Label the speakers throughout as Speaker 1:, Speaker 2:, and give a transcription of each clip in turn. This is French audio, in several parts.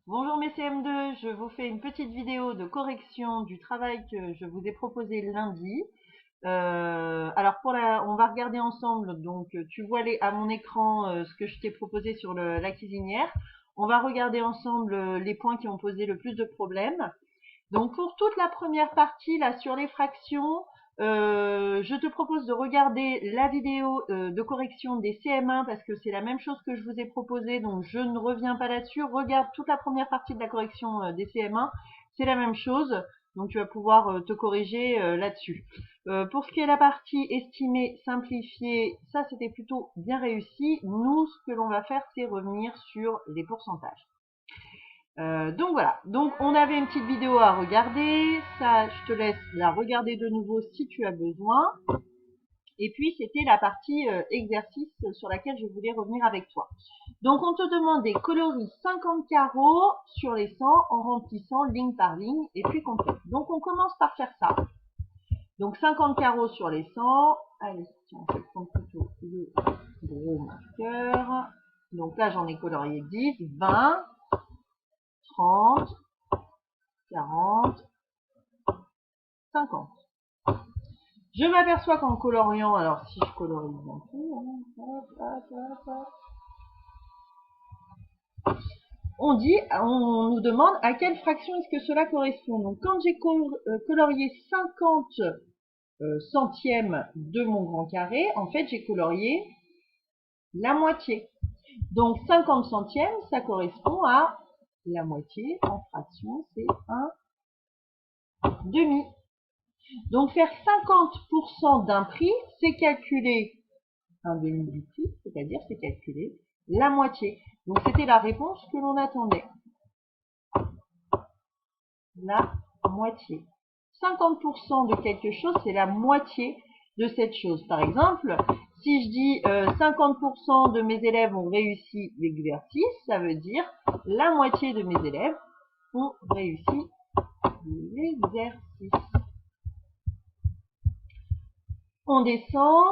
Speaker 1: Bonjour mes CM2, je vous fais une petite vidéo de correction du travail que je vous ai proposé lundi. Alors on va regarder ensemble, donc tu vois à mon écran ce que je t'ai proposé sur la cuisinière. On va regarder ensemble les points qui ont posé le plus de problèmes. Donc pour toute la première partie, là sur les fractions, je te propose de regarder la vidéo de correction des CM1 parce que c'est la même chose que je vous ai proposé, donc je ne reviens pas là-dessus. Regarde toute la première partie de la correction des CM1, c'est la même chose, donc tu vas pouvoir te corriger là-dessus. Pour ce qui est la partie estimée, simplifiée, ça c'était plutôt bien réussi. Nous, ce que l'on va faire, c'est revenir sur les pourcentages. Donc voilà, donc on avait une petite vidéo à regarder, ça je te laisse la regarder de nouveau si tu as besoin. Et puis c'était la partie exercice sur laquelle je voulais revenir avec toi. Donc on te demandait colorie 50 carreaux sur les 100 en remplissant ligne par ligne et puis complète. Donc on commence par faire ça. Donc 50 carreaux sur les 100. Allez, tiens, je vais prendre plutôt le gros marqueur. Donc là j'en ai colorié 10, 20, 30, 40, 50. Je m'aperçois qu'en coloriant, alors si je colorie bien tout, on nous demande à quelle fraction est-ce que cela correspond. Donc quand j'ai colorié 50 centièmes de mon grand carré, en fait j'ai colorié la moitié. Donc 50 centièmes, ça correspond à la moitié en fraction, c'est un demi. Donc faire 50% d'un prix, c'est calculer un demi du prix, c'est-à-dire c'est calculer la moitié. Donc c'était la réponse que l'on attendait. La moitié. 50% de quelque chose, c'est la moitié de cette chose. Par exemple, si je dis 50% de mes élèves ont réussi l'exercice, ça veut dire la moitié de mes élèves ont réussi l'exercice. On descend.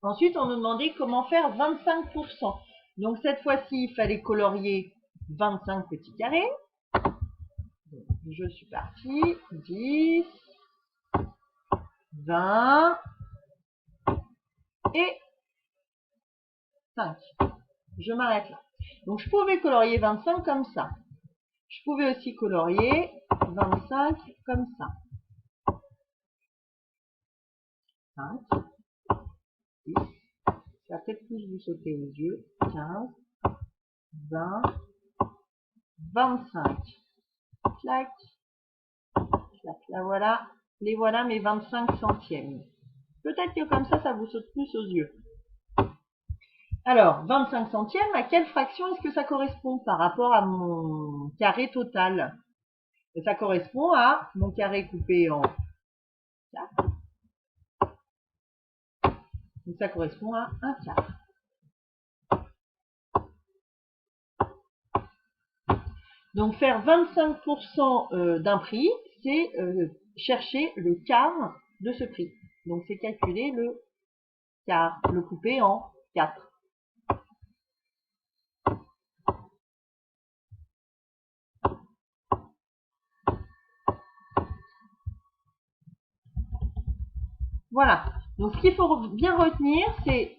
Speaker 1: Ensuite, on nous demandait comment faire 25%. Donc cette fois-ci, il fallait colorier 25 petits carrés. Donc, je suis partie. 10, 20 et 5. Je m'arrête là. Donc je pouvais colorier 25 comme ça. Je pouvais aussi colorier 25 comme ça. 5, 10, ça va peut-être plus vous sauter aux yeux. 15, 20, 25. Clac, clac, là voilà. Les voilà mes 25 centièmes. Peut-être que comme ça vous saute plus aux yeux. Alors, 25 centièmes, à quelle fraction est-ce que ça correspond par rapport à mon carré total? Et ça correspond à mon carré coupé en 4. Donc ça correspond à 1 quart. Donc faire 25% d'un prix, c'est chercher le quart de ce prix. Donc c'est calculer le quart, le couper en 4. Voilà. Donc ce qu'il faut bien retenir, c'est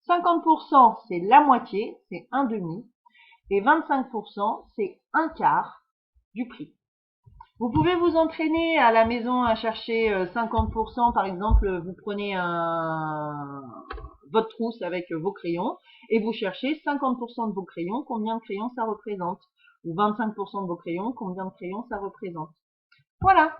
Speaker 1: 50%, c'est la moitié, c'est un demi. Et 25%, c'est un quart du prix. Vous pouvez vous entraîner à la maison à chercher 50%, par exemple, vous prenez votre trousse avec vos crayons et vous cherchez 50% de vos crayons, combien de crayons ça représente, ou 25% de vos crayons, combien de crayons ça représente. Voilà.